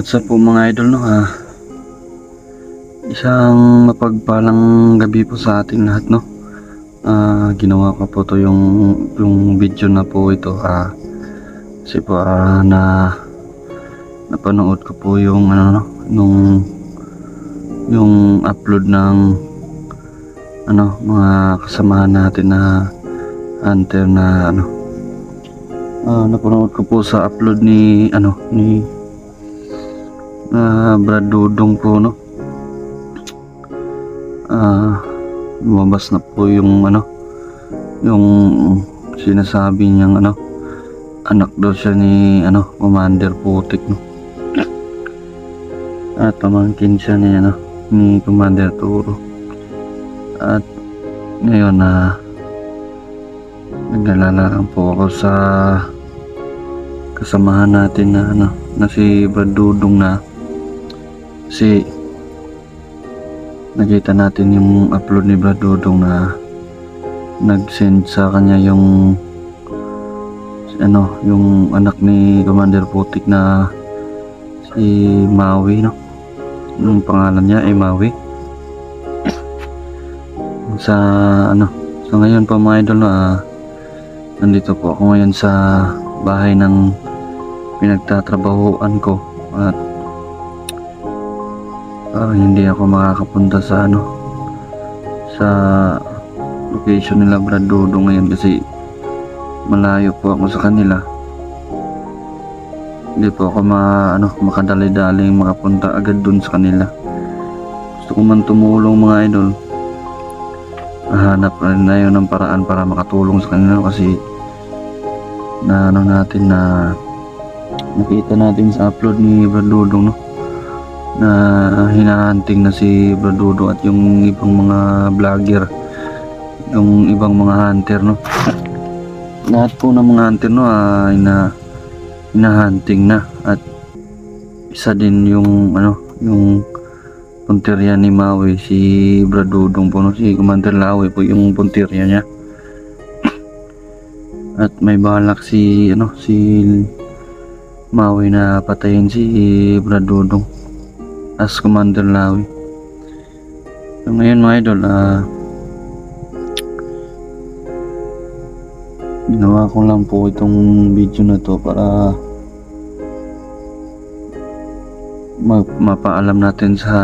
What's up po mga idol, no, isang mapagpalang gabi po sa ating lahat, no. Ginawa ko po to yung video na po ito kasi po napanood ko po yung ano, no, yung upload ng mga kasamahan natin na hunter na napanood ko po sa upload ni Brad Dudong po, no. Lumabas na po yung yung sinasabi niyang anak daw siya ni Commander Putik, no. At pamangkin siya ni Commander Turo. At ngayon naglalala lang po ako sa kasamahan natin na si Brad Dudong na kasi nakita natin yung upload ni Brad Dudong na nag-send sa kanya yung anak ni Commander Putik na si Maui, no. Yung pangalan niya ay Maui. sa ngayon po mga idol, nandito po ako ngayon sa bahay ng pinagtatrabahuan ko at hindi ako makakapunta sa location nila Brad Dudong ngayon kasi malayo po ako sa kanila. Hindi po ako makadali-daling makapunta agad dun sa kanila. Gusto ko man tumulong mga idol, hanap rin na yun ng paraan para makatulong sa kanila kasi natin na nakita natin sa upload ni Brad Dudong, no, na hinahunting na si Brad Dudong at yung ibang mga vlogger, yung ibang mga hunter, no. Lahat po ng mga hunter, no, hinahunting na at isa din yung punteriya ni Maui, si Brad Dudong po, no. Si Commander Lawi po yung punteriya niya. At may balak si Maui na patayin si Brad Dudong as Commander Lawi. So ngayon mga idol, ginawa ko lang po itong video na to para mapaalam natin sa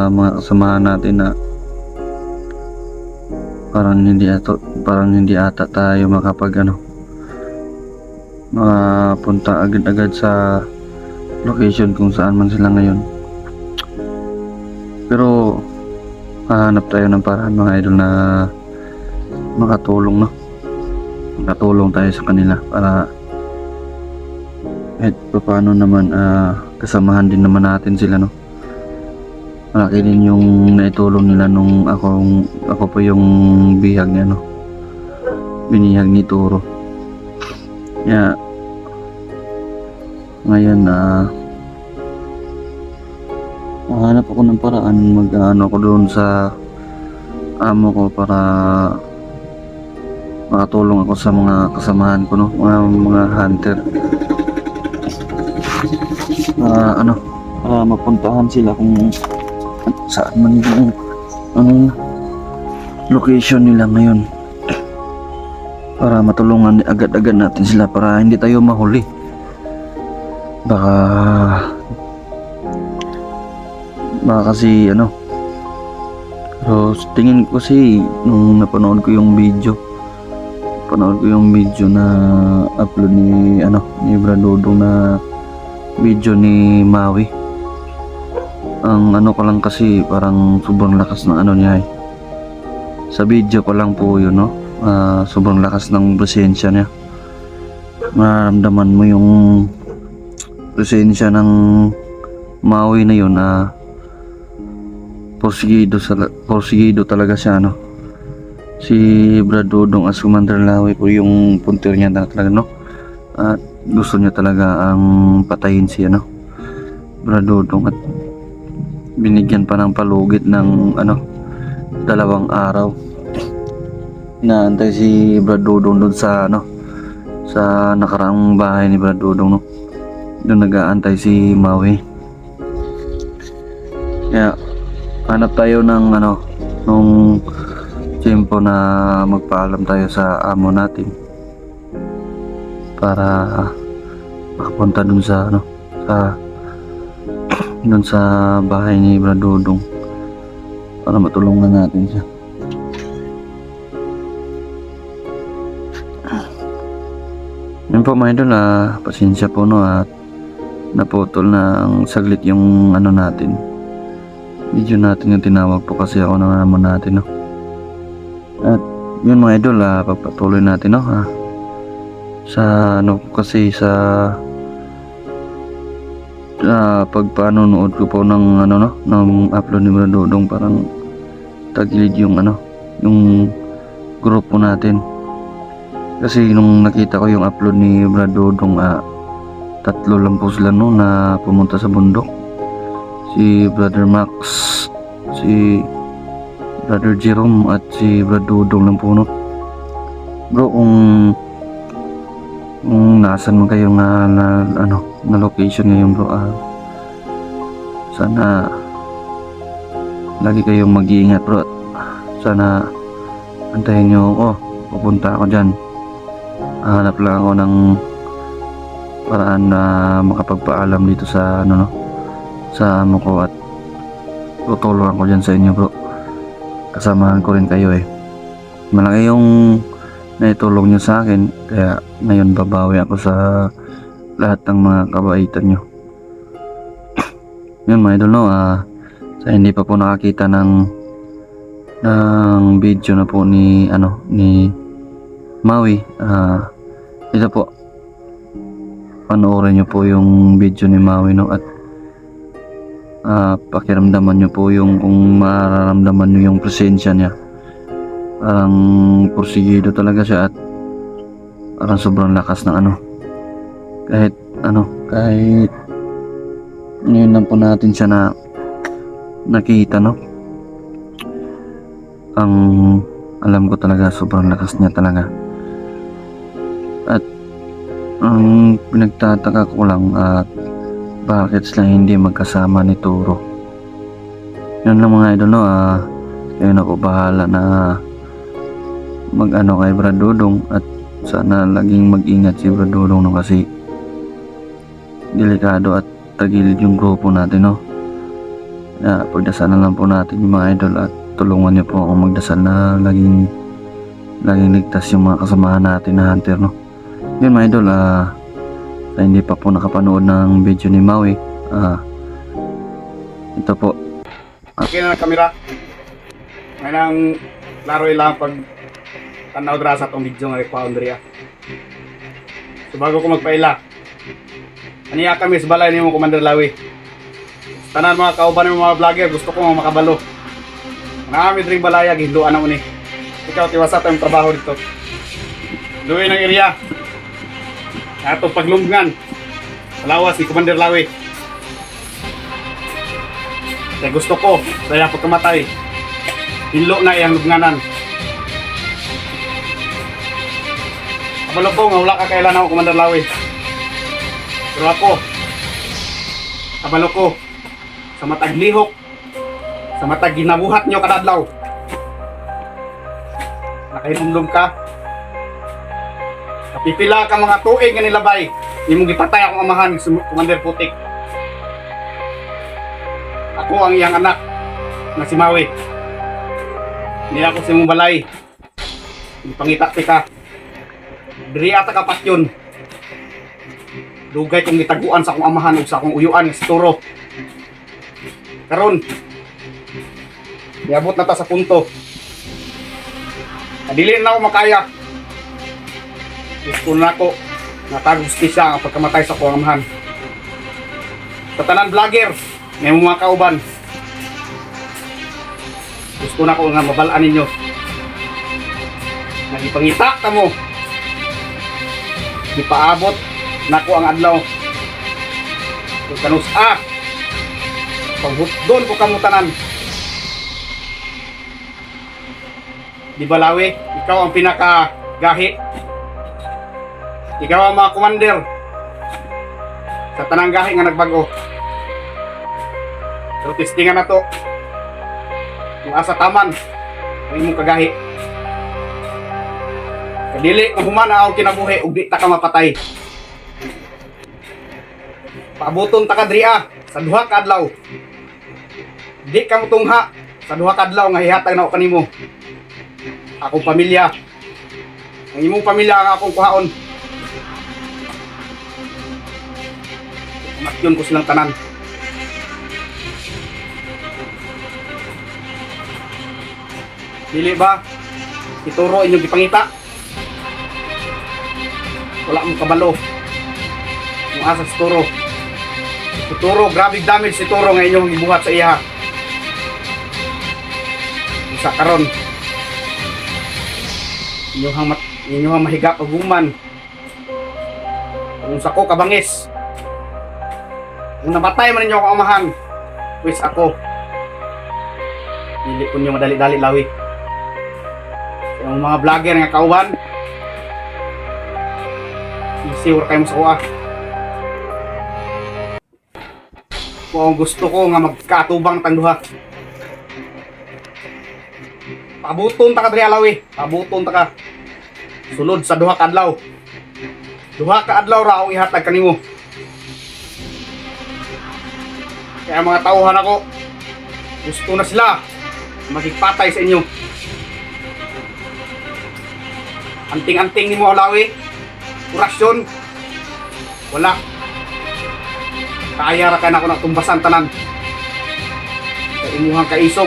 mga kasamahan natin na parang hindi ata tayo makapunta agad-agad sa location kung saan man sila ngayon. Pero hahanap tayo ng paraan mga idol na makatulong, no. Makatulong tayo sa kanila para kahit paano naman kasamahan din naman natin sila, no. Malaki din yung naitulong nila nung ako po yung bihag niya, no. Binihag ni Turo. Kaya ngayon hanap ako ng paraan, ako doon sa amo ko para makatulong ako sa mga kasamahan ko, no, mga hunter, para mapuntahan sila kung saan man yung location nila ngayon, para matulungan agad-agad natin sila para hindi tayo mahuli. Baka kasi pero tingin ko kasi nung napanood ko yung video na upload ni Brad Dudong na video ni Maui, ang ko lang kasi parang sobrang lakas ng niya sa video ko lang po yun, no. Sobrang lakas ng presensya niya, maramdaman mo yung presensya ng Maui na yun, porsigido talaga siya, no. Si Brad Dudong as Commander Lawi po yung punter niya talaga, no. At gusto niya talaga ang patayin si Brad Dudong at binigyan pa ng palugit ng 2 araw. Inaantay si Brad Dudong doon sa sa nakaraang bahay ni Brad Dudong, no. Doon nag-aantay si Maui. Kaya hanap tayo ng nung tiyempo na magpaalam tayo sa amo natin para makapunta dun sa dun sa bahay ni Brad Dudong para matulungan natin siya. Yun po mga idol, pasensya po at naputol ng saglit yung video natin yung tinawag po kasi ako ng amo natin At yun mga idol, pagpatuloy natin sa kasi sa pagpanonood ko po ng ng upload ni Brad Dudong, parang tagilid yung yung grupo natin. Kasi nung nakita ko yung upload ni Brad Dudong, 3 lang po sila na pumunta sa bundok. Si Brother Max, si Brother Jerome at si Brad Dudong lang po Bro, kung nasan man kayo na location ngayon bro, sana lagi kayong mag-iingat bro. Sana antayin nyo ako, pupunta ako dyan. Hanap lang ako ng paraan na makapagpaalam dito sa sa amo ko at tutulungan ko dyan sa inyo bro. Kasamahan ko rin kayo malaki yung naitulong nyo sa akin, kaya ngayon babawi ako sa lahat ng mga kabaitan nyo. Yun mga idol sa hindi pa po nakakita ng video na po ni Maui, ito po, panoorin nyo po yung video ni Maui at pakiramdaman nyo po yung kung mararamdaman nyo yung presensya niya. Parang porsigido talaga siya at parang sobrang lakas ng kahit ngayon lang po natin siya na nakita ang alam ko talaga sobrang lakas niya talaga. At ang pinagtataka ko lang bakit sila hindi magkasama ni Turo. Yun lang mga idol kayo na po bahala na kay Brad Dudong at sana laging mag-ingat si Brad Dudong kasi delikado at tagilid yung grupo natin pagdasalan lang po natin yung mga idol at tulungan niyo po ako magdasal na laging ligtas yung mga kasamahan natin na hunter Yun mga idol, sa hindi pa po nakapanood ng video ni Maui, ito po. Okay na kamera. Ngayon klaro lang pag tanaw dra sa tong video nga rekwaon diri. So bago ko magpaila, aniya kami sa balay ni mo Commander Lawi. Tanan mga kauban ng mga vlogger, gusto ko makabalo. Nami diri balaya gihinduan na mo ni. Ikaw tiwasa tayong trabaho dito. Luwi ng area. Ato paglunggan. Lawas si Commander Lawi. Kaya gusto ko, kaya pagkamatay, hinlo na iyang lubnganan. Kabalo ko nga wala ka kailan ako, Commander Lawi. Pero ako, kabalo ko, sa matag lihok, sa matag ginabuhat nyo kadadlaw, nakahilumlum ka, napipila ka mga tuig nga nilabay, hindi mong gipatay akong amahan, Commander Putik. Ako ang iyang anak na si Maui. Hindi ako sa mong balay. Ipangita ka. Diri ata ka patyon. Dugay kong gitaguan sa akong amahan ug sa akong uyuan sa Turo. Karon, niabot na ta sa punto. Dili na ako makaya. Gusto na ako natagustisya ang pagkamatay sa akong amahan. Sa tanan vlogger, may mga kauban, gusto na ko nga mabalaan ninyo. Nagipangita ka mo. Ipaabot na ko ang adlaw. Kung kanus paghutdon ko kamutanan. Di ba Lawi? Ikaw ang pinakagahi. Ikaw ang mga commander sa tanang gahi nga nagbago. Pero testingan na to. Kung asa taman, ang imong kagahi. Kadili kung humana ako kinabuhi, ug di ta ka mapatay. Paabuton ta ka dria sa duha ka adlaw. Di ka motungha sa duha ka adlaw nga hihatag na ako kanimo. Akong pamilya. Ang imong pamilya ang akong kuhaon. Matyon ko silang tanan. Dili ba? Ituro inyong gipangita. Wala mong kabalo. Kung asa si Turo. Si Turo, grabe damage si Turo nga inyong ibuhat sa iya. Isa karon. Inyong mahiga paguman. Kung sa ko kabangis. Kung namatay man ninyo akong amahan, wis ako. Dili ko nyo madali-dali lawi. Yung mga vlogger nga kauban, isiwar kayo mo sa kuha. Kung gusto ko nga magkatubang tangduha, pabuton ta ka diri alawi, pabuton ta ka. Sulod sa duha ka adlaw. Duha ka adlaw ra akong ihatag kanimo. Kaya mga tauhan ako, gusto na sila magigpatay sa inyo. Anting-anting ni mo alawi, kurasyon, wala. Kaya ra ka na ako natumbasan tanan. Sa imuhang kaisog,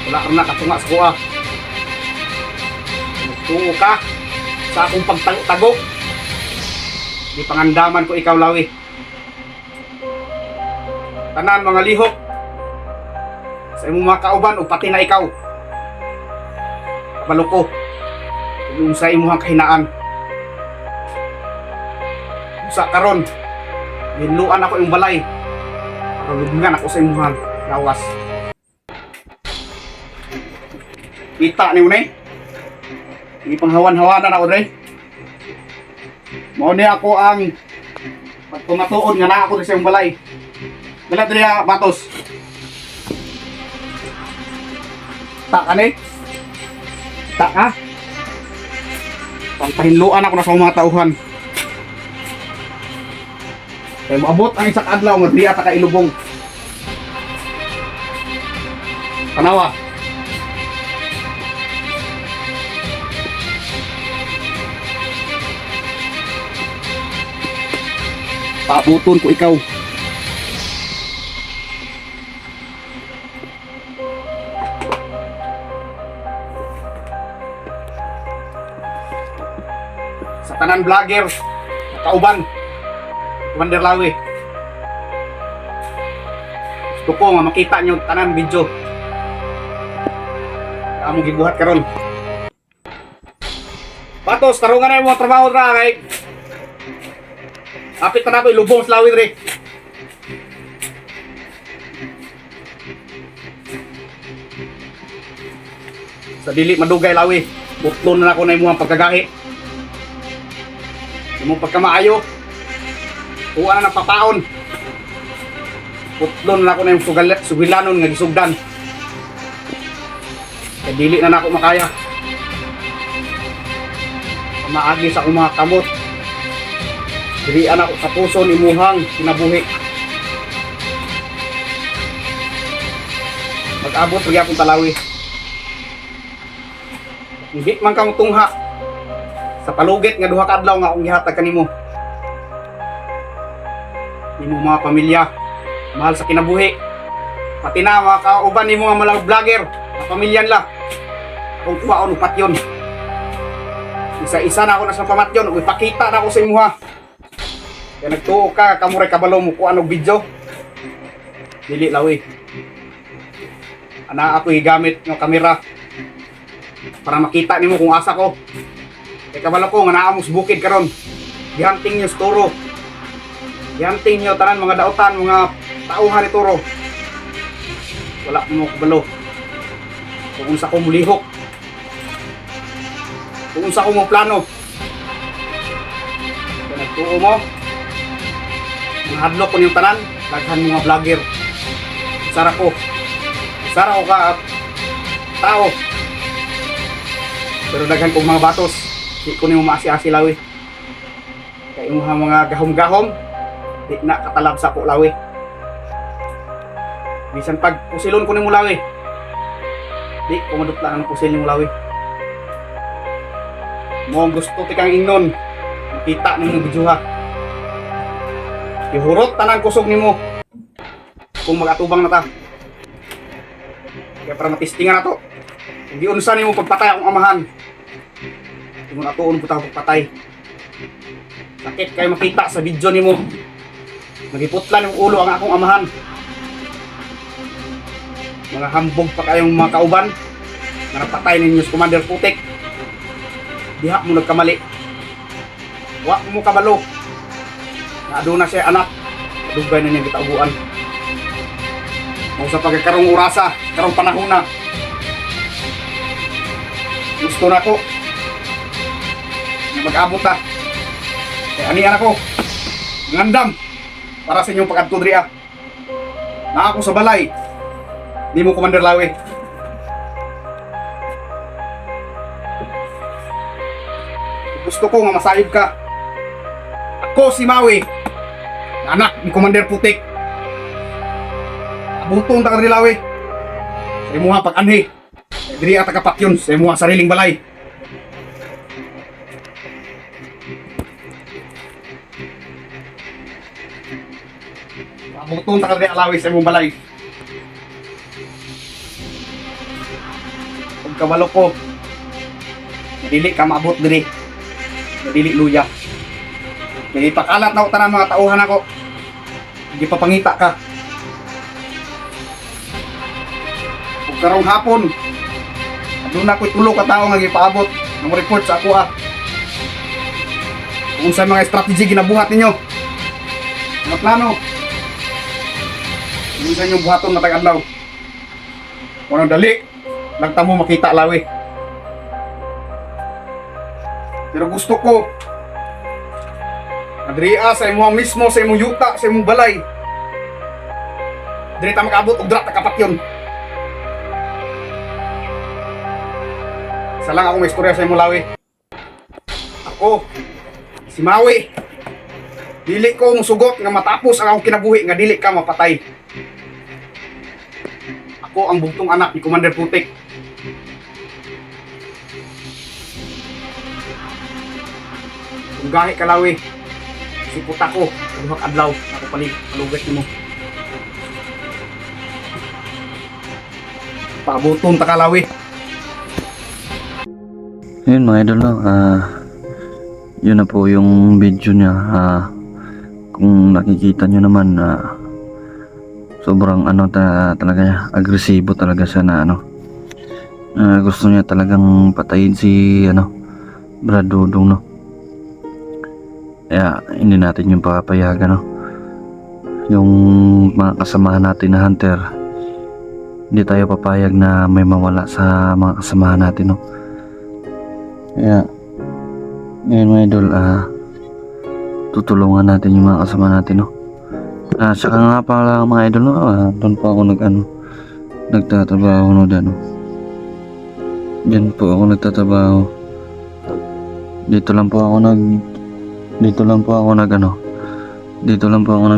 wala ka na katunga sa kuha. Magtungo ka sa akong pagtago. Di pangandaman ko ikaw lawi. Tanan mga lihok, sa imong mga kauban o pati na ikaw. Kabalo ko. Yung sa imuhang kahinaan. Sa karon, hinluan ako yung balay. Lubngan ako sa imuhang lawas. Kita ni unay. Hindi panghawan-hawanan ako dre. Mao ni ako ang pagtumatuod nga na ako sa iyong balay. Dala dre batos. Tak ani? Tak ha? Pangpahinluan ako na sa mga tauhan. Kaya maabot ang isang adlaw nga diya ta ka ilubong. Tanawa. Paabuton ko ikaw. Sa tanan vlogger, kauban, Commander Lawi. Gusto ko nga makita nyo tanan video. Among gibuhat karon. Batos, tarungan na yung mga trabaho ra kay. Apit na ako ilubong sa Lawi dre. Sa dili madugay Lawi, butlon na ako na yung mga pagkagahi. Yung pagkamaayo, kuha na ng papaon. Putlon na ako na yung sugilanon nga gisugdan. Kaya dili na ako makaya. Maagi sa akong mga kamot. Dilian ako sa puso ni Muhang kinabuhi. Mag-abot rin akong talawi. Hindi man kang tungha sa palugit nga duha ka adlaw nga akong gihatag kanimo. Imo mga pamilya, mahal sa kinabuhi. Pati na mga kauban nimo nga mga vlogger, mga pamilya nila. Kung kuwaon upat yun. Isa-isa na ako na sa pamatyon, ipakita na ako sa imo ha. Kaya nagtuo ka, kamuray kabalo mo kuan og video. Dili lawi. Ana ako higamit ng kamera para makita nimo kung asa ko. Kaya kabalo ko nga naa mo sa bukid karon. Gihanting niyo sa Turo. Gihanting niyo tanan mga dautan, mga tauhan ni Turo. Wala mo kabalo. Kung unsa ko mulihok. Kung unsa ko mo plano. Kaya nagtuo mo. Mahadlok ko yung tanan, daghan mga vlogger. Sara ko. Sara ko ka tao. Pero daghan kong mga batos. Di ko nimo maasi-asi lawi. Kay imuha mga gahom-gahom, di na katalab sa ko lawi. Bisan pag pusilon ko nimo lawi. Di ko madutla ang pusil nimo lawi. Mo gusto ti kang ingnon. Makita nimo video ha. Ihurot tanang kusog nimo. Kung magatubang na ta. Kaya para matistingan na to. Hindi unsa nimo pagpatay akong amahan. Kung atuon po tayo pagpatay. Sakit kayo makita sa video nimo. Nagiputlan yung ulo ang akong amahan. Mga hambog pa kayong mga kauban. Na napatay ninyo sa Commander Putik. Diha mo nagkamali. Wa mo kabalo. Naaduna siya anak. Dugay na niyang kitaubuan. Kung sa pagkakarong orasa, karong panahon na. Gusto na ko na mag-abot na. Kaya anihan ako. Ngandam para sa inyong pagkadto diriya. Na ako sa balay. Di mo Commander Lawi. Gusto ko nga masayod ka. Ako si Maui. Anak ni Commander Putik. Abutong ta ka Lawi. Sa imuha pag-anhi. Diri ata kapatyon sa imuha sariling balay. Abutong ta ka Lawi sa imong balay. Kung kabalo ko, dili ka maabot diri. Dili luya. Kaya ipakalat na ko tanan mga tauhan ako. Hindi pa pangita ka. Kung karong hapon, doon na ako'y tulo ka tao nga ipaabot ng report sa ako kung sa mga strategy ginabuhat ninyo. Mga plano. Kung sa inyong buhaton na tag-adlaw. Kung dali, nagtamo makita lawi. Pero gusto ko Adria sa imo mismo, sa imo yuta, sa imo balay. Diri ta makaabot og dra ta kapatyon. Sa lang akong istorya sa imo lawi. Ako si Maui. Dili ko musugot nga matapos ang akong kinabuhi nga dili ka mapatay. Ako ang bugtong anak ni Commander Putik. Kung gahi ka lawi, sipot ako, kaluhak adlaw, ako palugat mo. Pabuton ta ka lawi. Yun mga idol, no? Yun na po yung video niya. Kung nakikita nyo naman, sobrang talaga niya, agresibo talaga siya na gusto niya talagang patayin si Brad Dudong, no? Kaya hindi natin yung papayagan, no? Yung mga kasamahan natin na hunter, hindi tayo papayag na may mawala sa mga kasamahan natin, no? Kaya ngayon mga idol, tutulungan natin yung mga kasama natin, no? Saka nga pala mga idol, no? Doon po ako nagtatrabaho, no? Diyan po ako nagtatrabaho. Dito lang po ako nag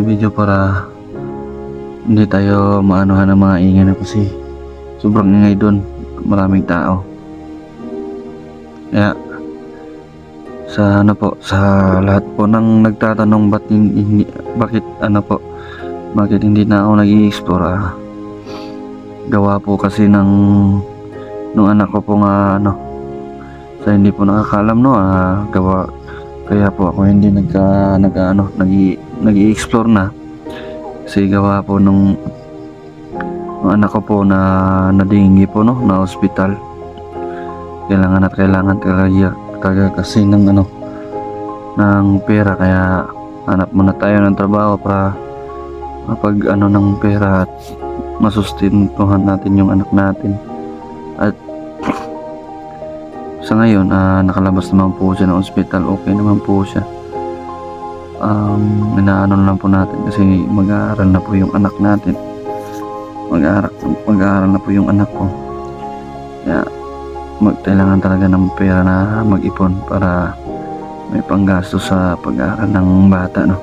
video para hindi tayo maanuhan ng mga ingay na kasi sobrang ingay doon, maraming tao. Kaya sa lahat po ng nagtatanong bakit hindi na ako nag-i-explore, gawa po kasi nung anak ko po nga sa hindi po nakakalam, no, kaya po ako hindi nag-i-explore na kasi gawa po nung anak ko po na nadinggi po, no, na hospital. Kailangan talaga kasi ng pera, kaya hanap muna tayo ng trabaho para mapag ng pera at masustentuhan natin yung anak natin. At sa ngayon, nakalabas naman po siya ng hospital, okay naman po siya. Inaano lang po natin kasi mag-aaral na po yung anak natin. mag-aaral, mag-aaral na po yung anak ko. Kaya kailangan talaga ng pera na mag-ipon para may panggasto sa pag-aaral ng bata, no.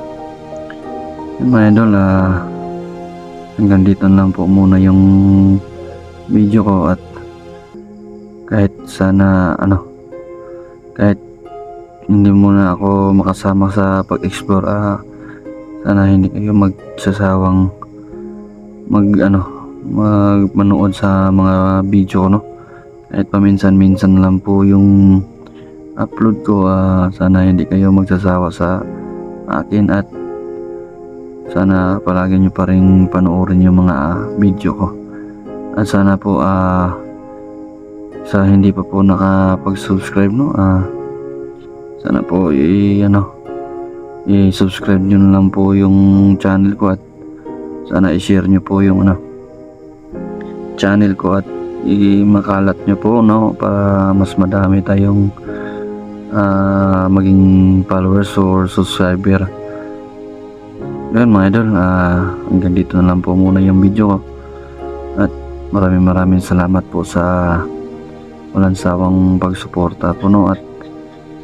Yung mga idol, hanggang dito lang po muna yung video ko, at kahit sana kahit hindi muna ako makasama sa pag-explore, sana hindi kayo magsasawang manood sa mga video ko, no. Kahit paminsan-minsan lang po yung upload ko, sana hindi kayo magsasawa sa akin, at sana palagi nyo pa rin panoorin yung mga video ko. At sana po sa hindi pa po nakapag-subscribe, no, sana po i-subscribe nyo na lang po yung channel ko, at sana i-share nyo po yung channel ko, at makalat nyo po, no, para mas madami tayong maging followers or subscriber. Ganun mga idol, hanggang dito na lang po muna yung video ko, at maraming salamat po sa walang sawang pagsuporta po, no, at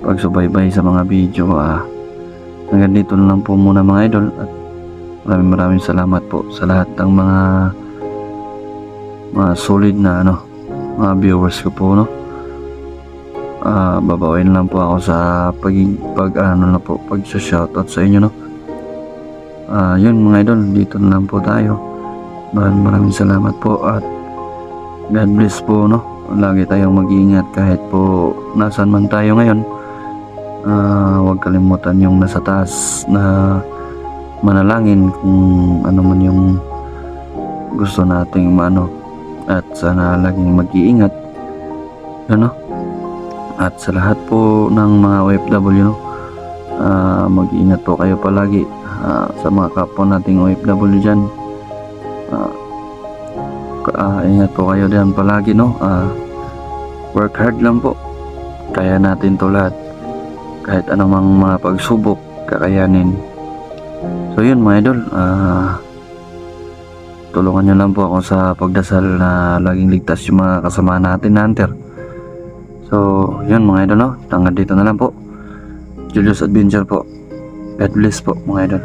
pagsubaybay sa mga video. Hanggang dito na lang po muna mga idol, at maraming salamat po sa lahat ng mga solid na mga viewers ko po, no. Babawain lang po ako sa pag-shoutout sa inyo, no. Yun mga idol, dito na lang po tayo. Maraming salamat po, at God bless po, no. Lagi tayong mag-iingat kahit po nasan man tayo ngayon. Huwag kalimutan yung nasa taas na manalangin kung ano man yung gusto nating at sana laging mag-iingat, at sa lahat po ng mga OFW, no, mag-iingat po kayo palagi. Sa mga kapwa nating OFW dyan, ingat po kayo diyan palagi, no. Work hard lang po, kaya natin to lahat. Kahit anumang mga pagsubok, kakayanin. So yun mga idol, tulungan nyo lang po ako sa pagdasal na laging ligtas yung mga kasama natin na hunter. So yun mga idol, no, hanggang dito na lang po. Julius Adventure po. God bless po mga idol.